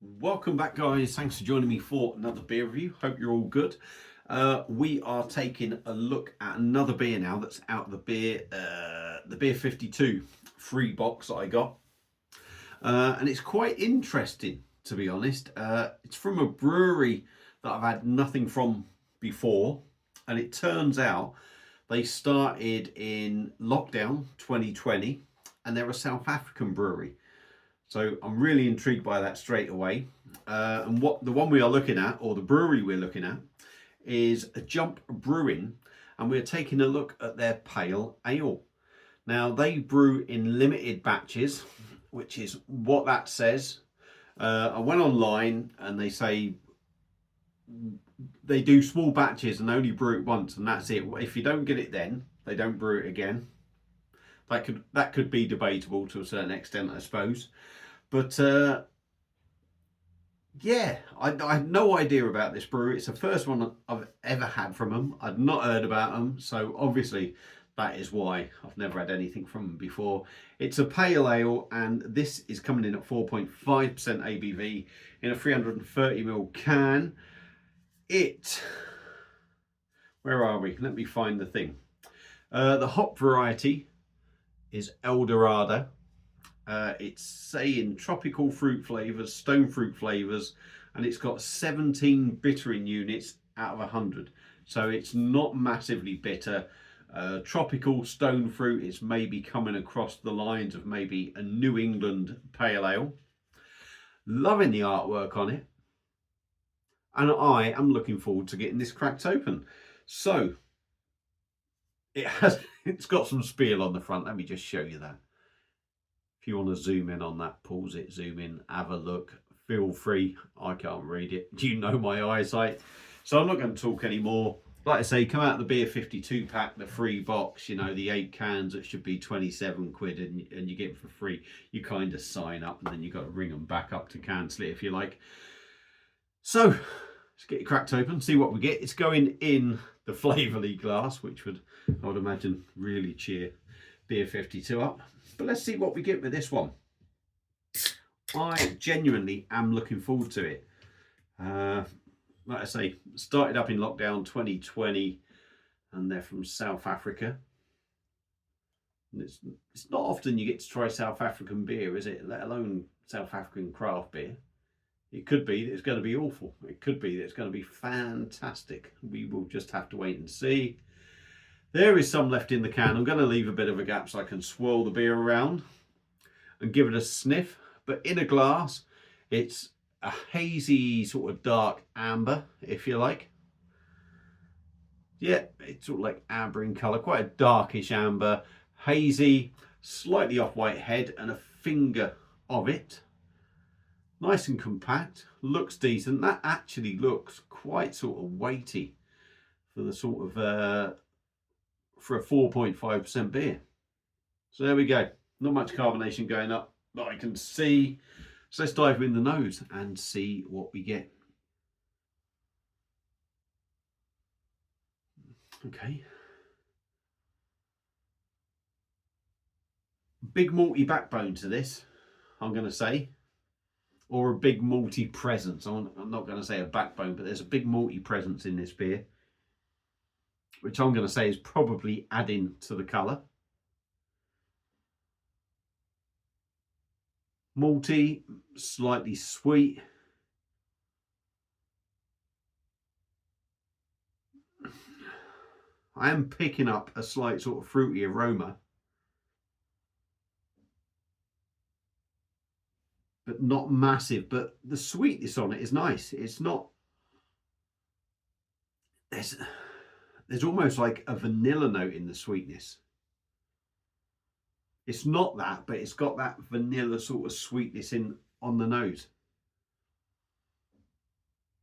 Welcome back, guys. Thanks for joining me for another beer review. Hope you're all good. We are taking a look at another beer now that's out of the beer 52 free box that I got, and it's quite interesting, to be honest. It's from a brewery that I've had nothing from before, and it turns out they started in lockdown 2020, and they're a South African brewery. So I'm really intrigued by that straight away. And what the one we are looking at, or the brewery we're looking at, is a Jump Brewing, and we're taking a look at their pale ale. Now they brew in limited batches, which is what that says. I went online and they say they do small batches and only brew it once, and that's it. If you don't get it, then they don't brew it again. That could be debatable to a certain extent, I suppose. But yeah, I had no idea about this brewery. It's the first one I've ever had from them. I'd not heard about them, so obviously that is why I've never had anything from them before. It's a pale ale, and this is coming in at 4.5% ABV in a 330ml can. Where are we? Let me find the thing. The hop variety is Eldorado. It's saying tropical fruit flavours, stone fruit flavours, and it's got 17 bittering units out of 100. So it's not massively bitter. Tropical stone fruit is maybe coming across the lines of maybe a New England pale ale. Loving the artwork on it. And I am looking forward to getting this cracked open. So it's got some spiel on the front. Let me just show you that. If you want to zoom in on that, pause it, zoom in, have a look, feel free. I can't read it. You know my eyesight. So I'm not going to talk anymore. Like I say, come out of the beer 52 pack, the free box, you know, the 8 cans that should be 27 quid, and you get them for free. You kind of sign up, and then you've got to ring them back up to cancel it if you like. So let's get it cracked open, see what we get. It's going in the Flavourly glass, which I would imagine, really cheer beer 52 up. But let's see what we get with this one. I genuinely am looking forward to it. Like I say, started up in lockdown 2020, and they're from South Africa. And it's not often you get to try South African beer, is it? Let alone South African craft beer. It could be that it's going to be awful. It could be that it's going to be fantastic. We will just have to wait and see. There is some left in the can. I'm going to leave a bit of a gap so I can swirl the beer around and give it a sniff. But in a glass, it's a hazy sort of dark amber, if you like. Yeah, it's sort of like amber in colour, quite a darkish amber, hazy, slightly off-white head and a finger of it. Nice and compact, looks decent. That actually looks quite sort of weighty for the sort of for a 4.5% beer. So there we go. Not much carbonation going up that I can see. So let's dive in the nose and see what we get. Okay. Big malty backbone to this, I'm going to say. Or a big malty presence. I'm not going to say a backbone, but there's a big malty presence in this beer, which I'm going to say is probably adding to the colour. Malty, slightly sweet. I am picking up a slight sort of fruity aroma, but not massive. But the sweetness on it is nice. It's not... There's almost like a vanilla note in the sweetness. It's not that, but it's got that vanilla sort of sweetness on the nose,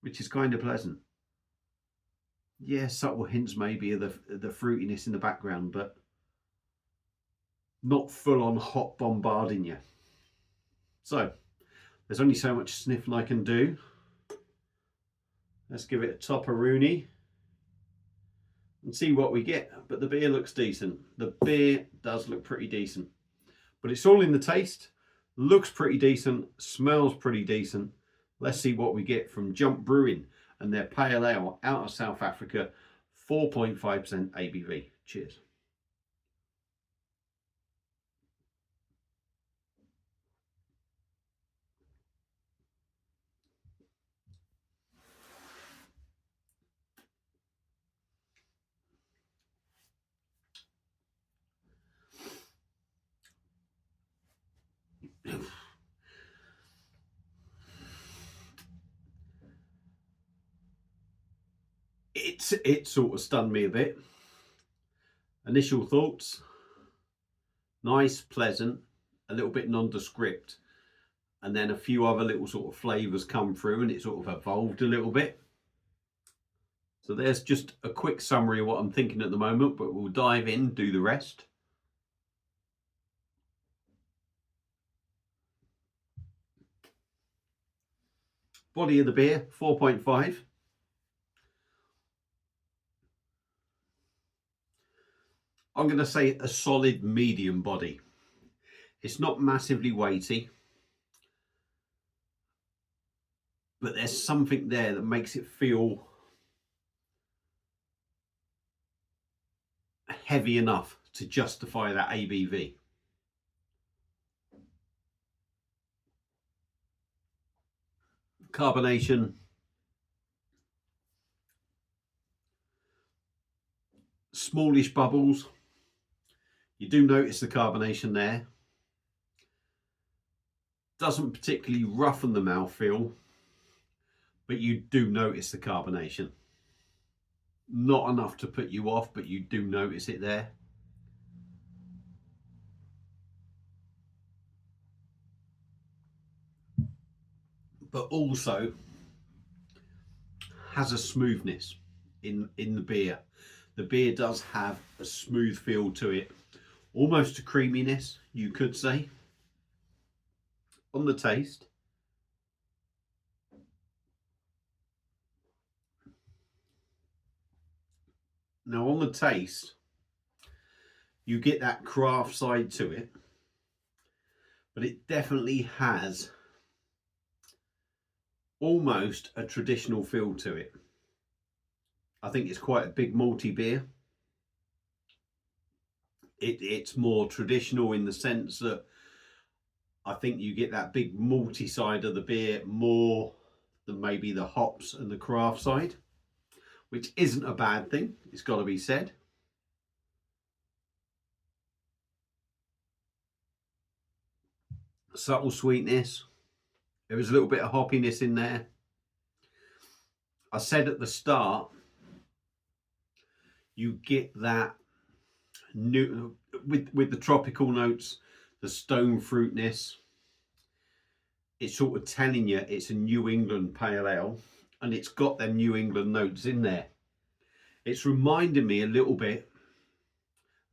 which is kind of pleasant. Yeah, subtle hints maybe of the fruitiness in the background, but not full on hot bombarding you. So there's only so much sniffing I can do. Let's give it a topperoonie and see what we get. But the beer looks decent. The beer does look pretty decent, but it's all in the taste. Looks pretty decent, smells pretty decent. Let's see what we get from Jump Brewing and their pale ale out of South Africa, 4.5% ABV. Cheers. It sort of stunned me a bit. Initial thoughts, nice, pleasant, a little bit nondescript, and then a few other little sort of flavours come through and it sort of evolved a little bit. So there's just a quick summary of what I'm thinking at the moment, but we'll dive in, do the rest. Body of the beer, 4.5. I'm going to say a solid medium body. It's not massively weighty, but there's something there that makes it feel heavy enough to justify that ABV. Carbonation, smallish bubbles. You do notice the carbonation there. Doesn't particularly roughen the mouthfeel, but you do notice the carbonation. Not enough to put you off, but you do notice it there. But also has a smoothness in the beer. The beer does have a smooth feel to it, almost a creaminess, you could say. On the taste, now on the taste, you get that craft side to it, but it definitely has almost a traditional feel to it. I think it's quite a big malty beer. It's more traditional in the sense that I think you get that big malty side of the beer more than maybe the hops and the craft side, which isn't a bad thing, it's got to be said. Subtle sweetness. There is a little bit of hoppiness in there. I said at the start, you get that new with the tropical notes, the stone fruitness. It's sort of telling you it's a New England pale ale, and it's got them New England notes in there. It's reminding me a little bit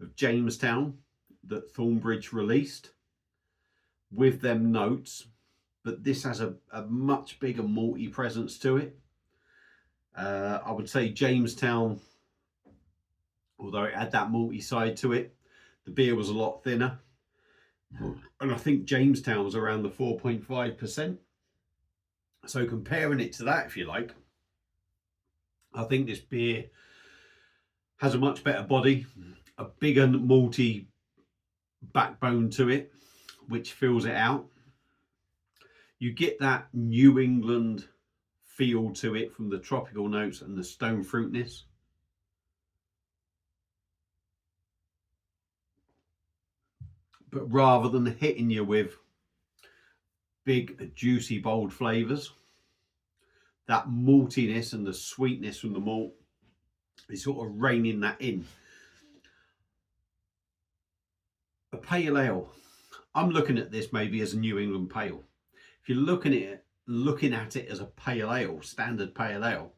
of Jamestown that Thornbridge released with them notes, but this has a much bigger malty presence to it. I would say Jamestown, although it had that malty side to it, the beer was a lot thinner. And I think Jamestown was around the 4.5%. So comparing it to that, if you like, I think this beer has a much better body, a bigger malty backbone to it, which fills it out. You get that New England feel to it from the tropical notes and the stone fruitness. But rather than hitting you with big, juicy, bold flavours, that maltiness and the sweetness from the malt is sort of reining that in. A pale ale, I'm looking at this maybe as a New England pale. If you're looking at it as a pale ale, standard pale ale,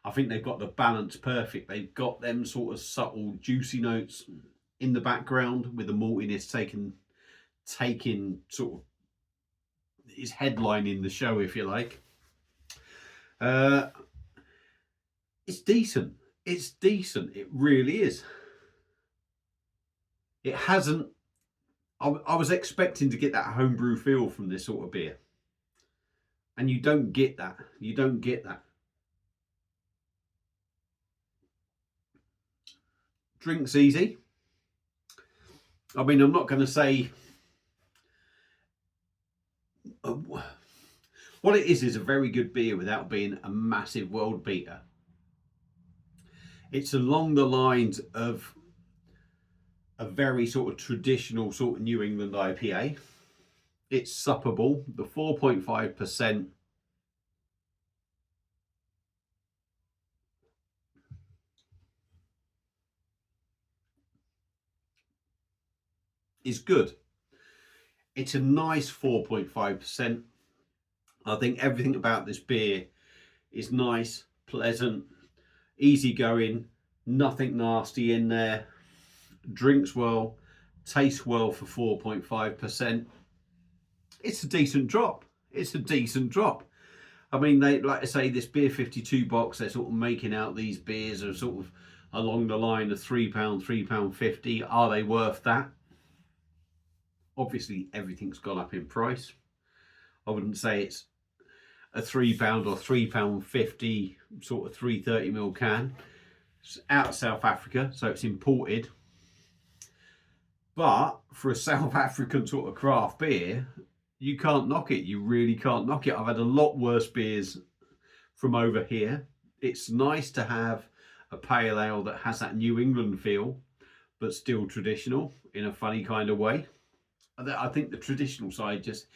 I think they've got the balance perfect. They've got them sort of subtle, juicy notes in the background with the maltiness taking sort of is headlining the show, if you like. It's decent. It's decent. It really is. It hasn't. I was expecting to get that homebrew feel from this sort of beer. And you don't get that. You don't get that. Drink's easy. I mean, I'm not going to say what it is a very good beer without being a massive world beater. It's along the lines of a very sort of traditional sort of New England IPA. It's suppable. The 4.5% is good. It's a nice 4.5%. I think everything about this beer is nice, pleasant, easygoing, nothing nasty in there. Drinks well, tastes well for 4.5%. It's a decent drop. It's a decent drop. I mean, they, like I say, this Beer 52 box, they're sort of making out these beers are sort of along the line of £3, £3.50. Are they worth that? Obviously, everything's gone up in price. I wouldn't say it's a £3 or £3.50 sort of 330ml can. It's out of South Africa, so it's imported. But for a South African sort of craft beer, you can't knock it. You really can't knock it. I've had a lot worse beers from over here. It's nice to have a pale ale that has that New England feel, but still traditional in a funny kind of way. I think the traditional side just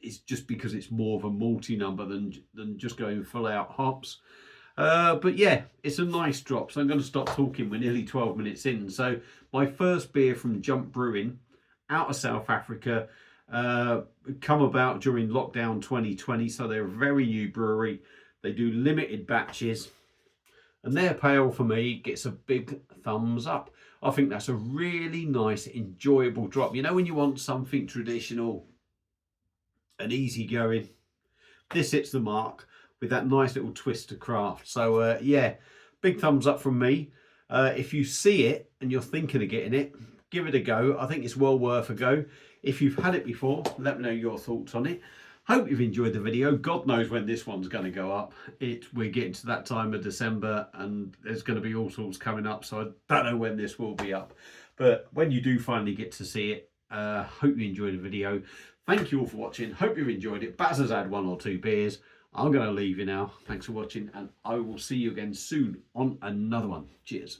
is just because it's more of a malty number than just going full out hops. But yeah, it's a nice drop. So I'm going to stop talking. We're nearly 12 minutes in. So my first beer from Jump Brewing out of South Africa, come about during lockdown 2020. So they're a very new brewery. They do limited batches. And their pale for me gets a big thumbs up. I think that's a really nice, enjoyable drop. You know, when you want something traditional and easygoing, this hits the mark with that nice little twist to craft. So yeah, big thumbs up from me. If you see it and you're thinking of getting it, give it a go. I think it's well worth a go. If you've had it before, let me know your thoughts on it. Hope you've enjoyed the video. God knows when this one's going to go up. We're getting to that time of December and there's going to be all sorts coming up, so I don't know when this will be up. But when you do finally get to see it, hope you enjoyed the video. Thank you all for watching. Hope you've enjoyed it. Baz has had 1 or 2 beers. I'm going to leave you now. Thanks for watching, and I will see you again soon on another one. Cheers.